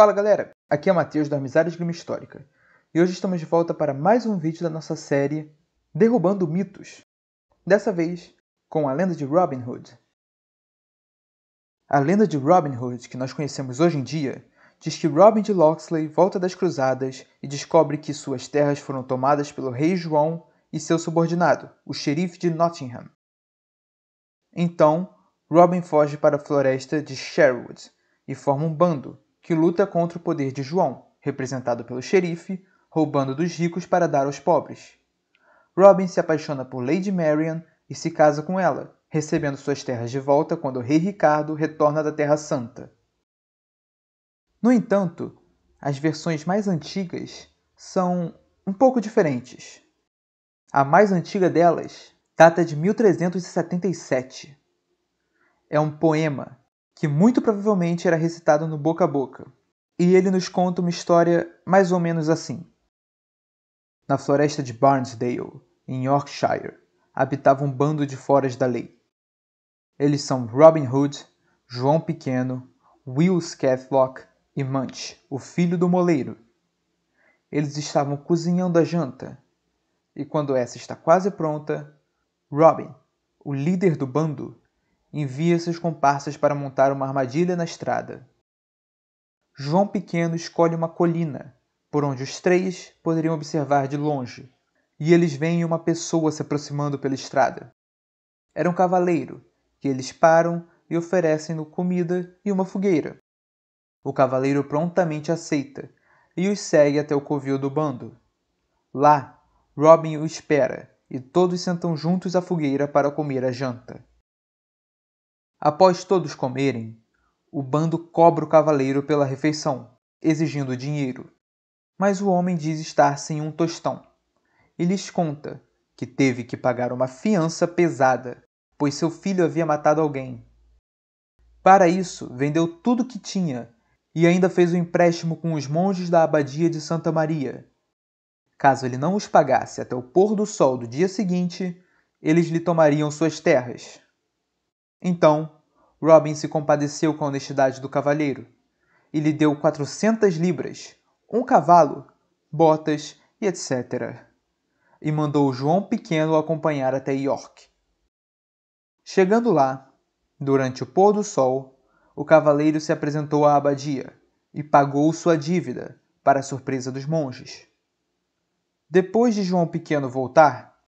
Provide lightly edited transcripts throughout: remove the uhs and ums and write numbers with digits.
Fala galera, aqui é o Matheus da Amizades Grima Histórica e hoje estamos de volta para mais um vídeo da nossa série Derrubando Mitos, dessa vez com a lenda de Robin Hood. A lenda de Robin Hood, que nós conhecemos hoje em dia, diz que Robin de Locksley volta das cruzadas e descobre que suas terras foram tomadas pelo rei João e seu subordinado, o xerife de Nottingham. Então, Robin foge para a floresta de Sherwood e forma um bando que luta contra o poder de João, representado pelo xerife, roubando dos ricos para dar aos pobres. Robin se apaixona por Lady Marian e se casa com ela, recebendo suas terras de volta quando o rei Ricardo retorna da Terra Santa. No entanto, as versões mais antigas são um pouco diferentes. A mais antiga delas data de 1377. É um poema que muito provavelmente era recitado no boca a boca, e ele nos conta uma história mais ou menos assim. Na floresta de Barnesdale, em Yorkshire, habitava um bando de foras da lei. Eles são Robin Hood, João Pequeno, Will Scathlock e Munch, o filho do moleiro. Eles estavam cozinhando a janta, e quando essa está quase pronta, Robin, o líder do bando, envia seus comparsas para montar uma armadilha na estrada. João Pequeno escolhe uma colina, por onde os três poderiam observar de longe, e eles veem uma pessoa se aproximando pela estrada. Era um cavaleiro, que eles param e oferecem-no comida e uma fogueira. O cavaleiro prontamente aceita, e os segue até o covil do bando. Lá, Robin o espera, e todos sentam juntos à fogueira para comer a janta. Após todos comerem, o bando cobra o cavaleiro pela refeição, exigindo dinheiro. Mas o homem diz estar sem um tostão. E lhes conta que teve que pagar uma fiança pesada, pois seu filho havia matado alguém. Para isso, vendeu tudo o que tinha e ainda fez um empréstimo com os monges da abadia de Santa Maria. Caso ele não os pagasse até o pôr do sol do dia seguinte, eles lhe tomariam suas terras. Então, Robin se compadeceu com a honestidade do cavalheiro e lhe deu 400 libras, um cavalo, botas e etc. E mandou João Pequeno o acompanhar até York. Chegando lá, durante o pôr do sol, o cavaleiro se apresentou à abadia e pagou sua dívida, para a surpresa dos monges. Depois de João Pequeno voltar,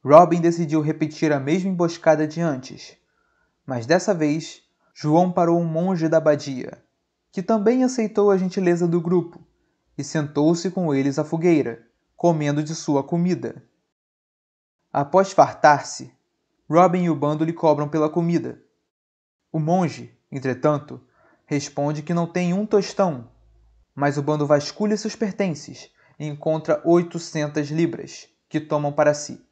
Robin decidiu repetir a mesma emboscada de antes, mas dessa vez, João parou um monge da abadia, que também aceitou a gentileza do grupo, e sentou-se com eles à fogueira, comendo de sua comida. Após fartar-se, Robin e o bando lhe cobram pela comida. O monge, entretanto, responde que não tem um tostão, mas o bando vasculha seus pertences e encontra 800 libras, que tomam para si.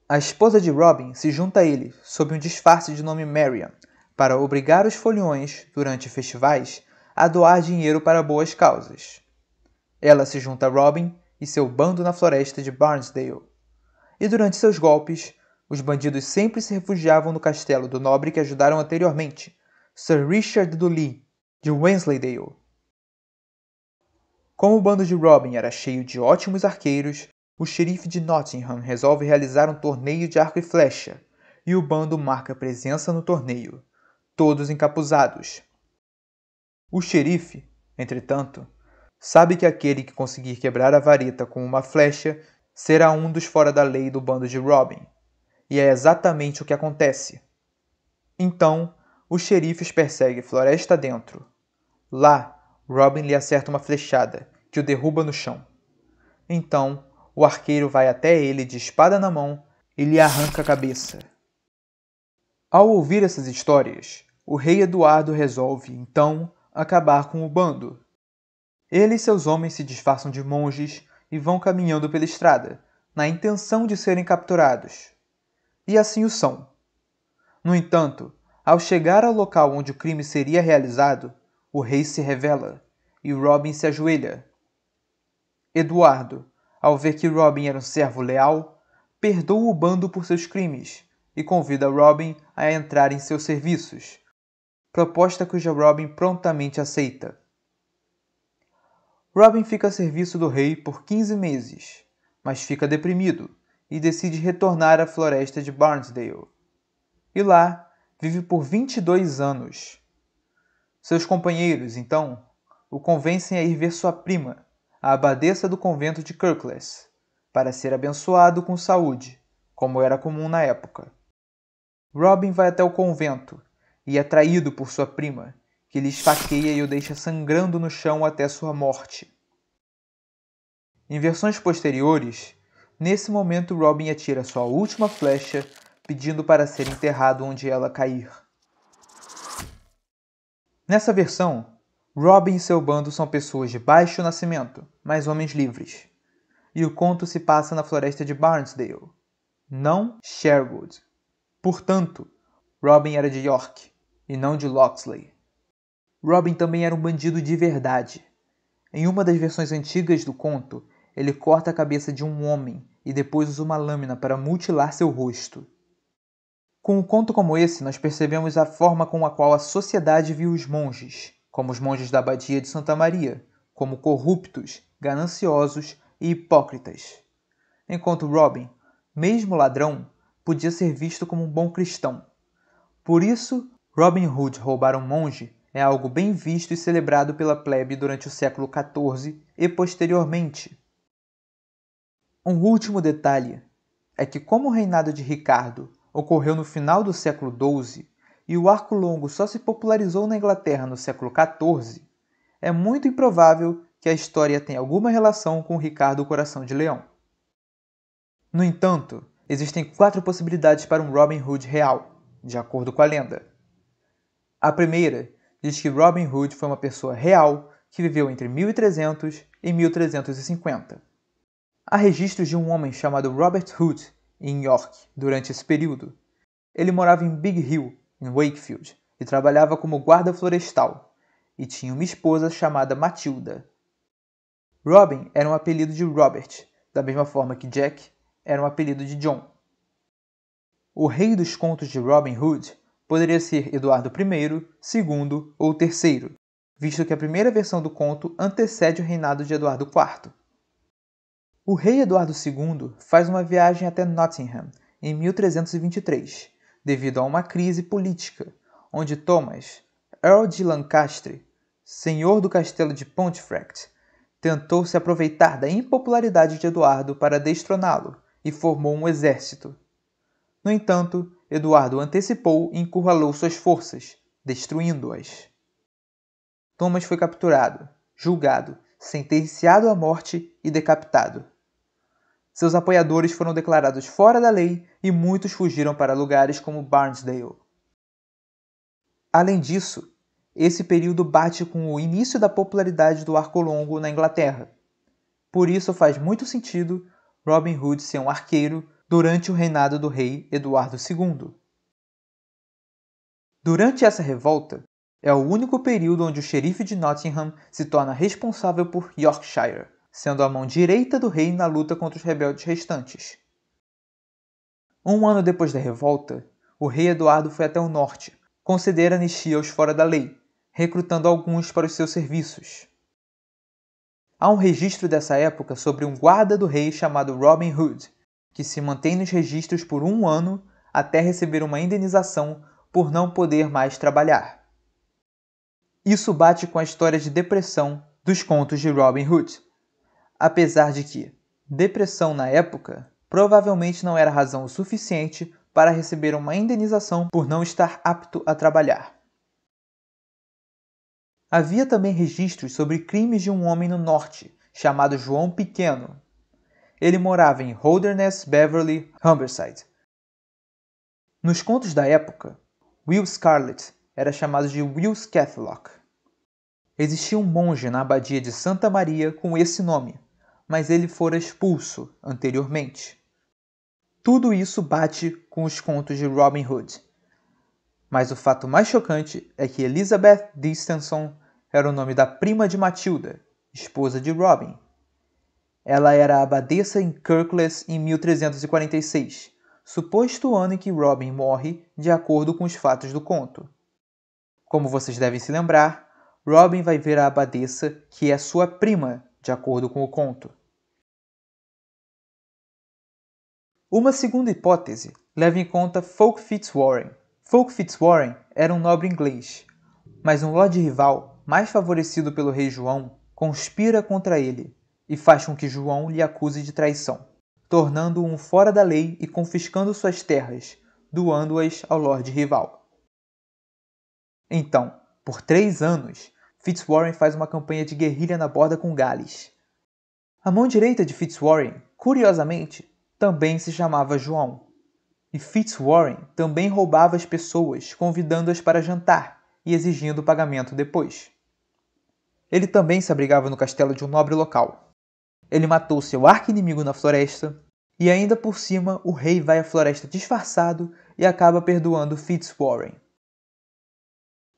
A esposa de Robin se junta a ele, sob um disfarce de nome Marian, para obrigar os foliões, durante festivais, a doar dinheiro para boas causas. Ela se junta a Robin e seu bando na floresta de Barnesdale. E durante seus golpes, os bandidos sempre se refugiavam no castelo do nobre que ajudaram anteriormente, Sir Richard Dudley, de Wensleydale. Como o bando de Robin era cheio de ótimos arqueiros, o xerife de Nottingham resolve realizar um torneio de arco e flecha, e o bando marca presença no torneio, todos encapuzados. O xerife, entretanto, sabe que aquele que conseguir quebrar a vareta com uma flecha será um dos fora da lei do bando de Robin, e é exatamente o que acontece. Então, o xerife os persegue floresta dentro. Lá, Robin lhe acerta uma flechada, que o derruba no chão. Então, o arqueiro vai até ele de espada na mão e lhe arranca a cabeça. Ao ouvir essas histórias, o rei Eduardo resolve, então, acabar com o bando. Ele e seus homens se disfarçam de monges e vão caminhando pela estrada, na intenção de serem capturados. E assim o são. No entanto, ao chegar ao local onde o crime seria realizado, o rei se revela e Robin se ajoelha. Eduardo, ao ver que Robin era um servo leal, perdoa o bando por seus crimes e convida Robin a entrar em seus serviços, proposta cuja Robin prontamente aceita. Robin fica a serviço do rei por 15 meses, mas fica deprimido e decide retornar à floresta de Barnsdale. E lá vive por 22 anos. Seus companheiros, então, o convencem a ir ver sua prima, a abadesa do convento de Kirklees, para ser abençoado com saúde, como era comum na época. Robin vai até o convento e é traído por sua prima, que lhe esfaqueia e o deixa sangrando no chão até sua morte. Em versões posteriores, nesse momento Robin atira sua última flecha, pedindo para ser enterrado onde ela cair. Nessa versão, Robin e seu bando são pessoas de baixo nascimento, mas homens livres. E o conto se passa na floresta de Barnsdale, não Sherwood. Portanto, Robin era de York, e não de Locksley. Robin também era um bandido de verdade. Em uma das versões antigas do conto, ele corta a cabeça de um homem e depois usa uma lâmina para mutilar seu rosto. Com um conto como esse, nós percebemos a forma com a qual a sociedade viu os monges, como os monges da abadia de Santa Maria, como corruptos, gananciosos e hipócritas. Enquanto Robin, mesmo ladrão, podia ser visto como um bom cristão. Por isso, Robin Hood roubar um monge é algo bem visto e celebrado pela plebe durante o século XIV e posteriormente. Um último detalhe é que, como o reinado de Ricardo ocorreu no final do século XII e o arco longo só se popularizou na Inglaterra no século XIV, é muito improvável que a história tenha alguma relação com Ricardo Coração de Leão. No entanto, existem 4 possibilidades para um Robin Hood real, de acordo com a lenda. A primeira diz que Robin Hood foi uma pessoa real que viveu entre 1300 e 1350. Há registros de um homem chamado Robert Hood em York durante esse período. Ele morava em Big Hill, em Wakefield, e trabalhava como guarda florestal, e tinha uma esposa chamada Matilda. Robin era um apelido de Robert, da mesma forma que Jack era um apelido de John. O rei dos contos de Robin Hood poderia ser Eduardo I, II ou III, visto que a primeira versão do conto antecede o reinado de Eduardo IV. O rei Eduardo II faz uma viagem até Nottingham em 1323, devido a uma crise política, onde Thomas, Earl de Lancaster, senhor do castelo de Pontefract, tentou se aproveitar da impopularidade de Eduardo para destroná-lo e formou um exército. No entanto, Eduardo antecipou e encurralou suas forças, destruindo-as. Thomas foi capturado, julgado, sentenciado à morte e decapitado. Seus apoiadores foram declarados fora da lei e muitos fugiram para lugares como Barnsdale. Além disso, esse período bate com o início da popularidade do arco longo na Inglaterra. Por isso faz muito sentido Robin Hood ser um arqueiro durante o reinado do rei Eduardo II. Durante essa revolta, é o único período onde o xerife de Nottingham se torna responsável por Yorkshire, sendo a mão direita do rei na luta contra os rebeldes restantes. Um ano depois da revolta, o rei Eduardo foi até o norte, conceder anistia aos fora da lei, recrutando alguns para os seus serviços. Há um registro dessa época sobre um guarda do rei chamado Robin Hood, que se mantém nos registros por 1 ano até receber uma indenização por não poder mais trabalhar. Isso bate com a história de depressão dos contos de Robin Hood, apesar de que depressão na época provavelmente não era razão o suficiente para receber uma indenização por não estar apto a trabalhar. Havia também registros sobre crimes de um homem no norte, chamado João Pequeno. Ele morava em Holderness, Beverley, Humberside. Nos contos da época, Will Scarlet era chamado de Will Scathelock. Existia um monge na abadia de Santa Maria com esse nome, mas ele fora expulso anteriormente. Tudo isso bate com os contos de Robin Hood. Mas o fato mais chocante é que Elizabeth Dinstanson era o nome da prima de Matilda, esposa de Robin. Ela era abadesa em Kirklees em 1346, suposto ano em que Robin morre, de acordo com os fatos do conto. Como vocês devem se lembrar, Robin vai ver a abadesa, que é sua prima, de acordo com o conto. Uma segunda hipótese leva em conta Fulk Fitzwarren. Fulk Fitzwarren era um nobre inglês, mas um lorde rival, mais favorecido pelo rei João, conspira contra ele e faz com que João lhe acuse de traição, tornando-o um fora da lei e confiscando suas terras, doando-as ao lorde rival. Então, por 3 anos, Fitzwarren faz uma campanha de guerrilha na borda com Gales. A mão direita de Fitzwarren, curiosamente, também se chamava João. E Fitzwarren também roubava as pessoas, convidando-as para jantar e exigindo pagamento depois. Ele também se abrigava no castelo de um nobre local. Ele matou seu arqui-inimigo na floresta, e ainda por cima o rei vai à floresta disfarçado e acaba perdoando Fitzwarren.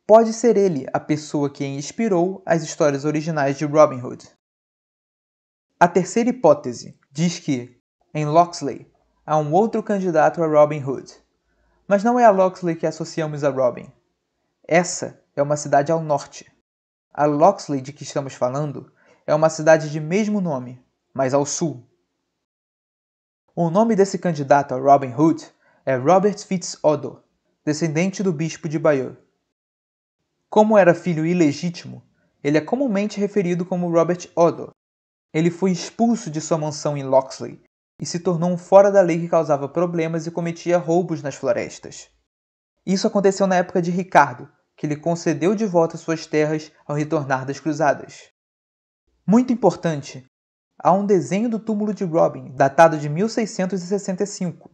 Pode ser ele a pessoa que inspirou as histórias originais de Robin Hood. A terceira hipótese diz que, em Locksley, há um outro candidato a Robin Hood. Mas não é a Locksley que associamos a Robin. Essa é uma cidade ao norte. A Locksley de que estamos falando é uma cidade de mesmo nome, mas ao sul. O nome desse candidato a Robin Hood é Robert Fitz-Odo, descendente do bispo de Bayeux. Como era filho ilegítimo, ele é comumente referido como Robert Odo. Ele foi expulso de sua mansão em Locksley e se tornou um fora da lei que causava problemas e cometia roubos nas florestas. Isso aconteceu na época de Ricardo, que lhe concedeu de volta suas terras ao retornar das cruzadas. Muito importante, há um desenho do túmulo de Robin, datado de 1665.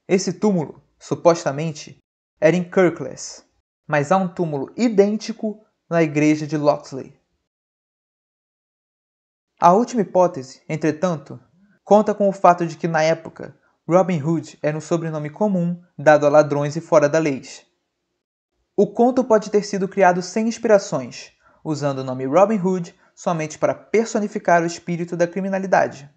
Esse túmulo, supostamente, era em Kirklees, mas há um túmulo idêntico na igreja de Locksley. A última hipótese, entretanto, conta com o fato de que, na época, Robin Hood era um sobrenome comum dado a ladrões e fora da lei. O conto pode ter sido criado sem inspirações, usando o nome Robin Hood somente para personificar o espírito da criminalidade.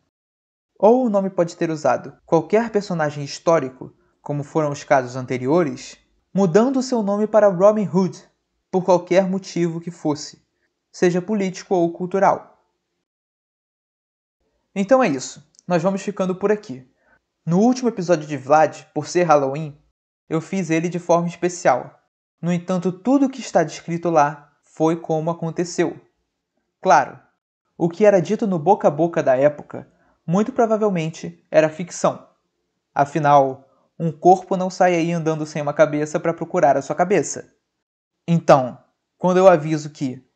Ou o nome pode ter usado qualquer personagem histórico, como foram os casos anteriores, mudando seu nome para Robin Hood, por qualquer motivo que fosse, seja político ou cultural. Então é isso, nós vamos ficando por aqui. No último episódio de Vlad, por ser Halloween, eu fiz ele de forma especial. No entanto, tudo o que está descrito lá foi como aconteceu. Claro, o que era dito no boca a boca da época, muito provavelmente era ficção. Afinal, um corpo não sai aí andando sem uma cabeça para procurar a sua cabeça. Então, quando eu aviso que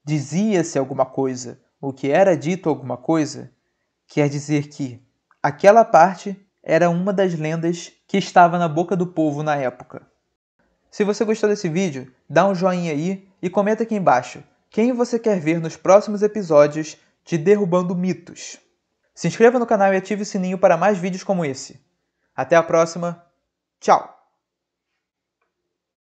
dizia-se alguma coisa, ou que era dito alguma coisa, quer dizer que aquela parte era uma das lendas que estava na boca do povo na época. Se você gostou desse vídeo, dá um joinha aí e comenta aqui embaixo quem você quer ver nos próximos episódios de Derrubando Mitos. Se inscreva no canal e ative o sininho para mais vídeos como esse. Até a próxima. Tchau!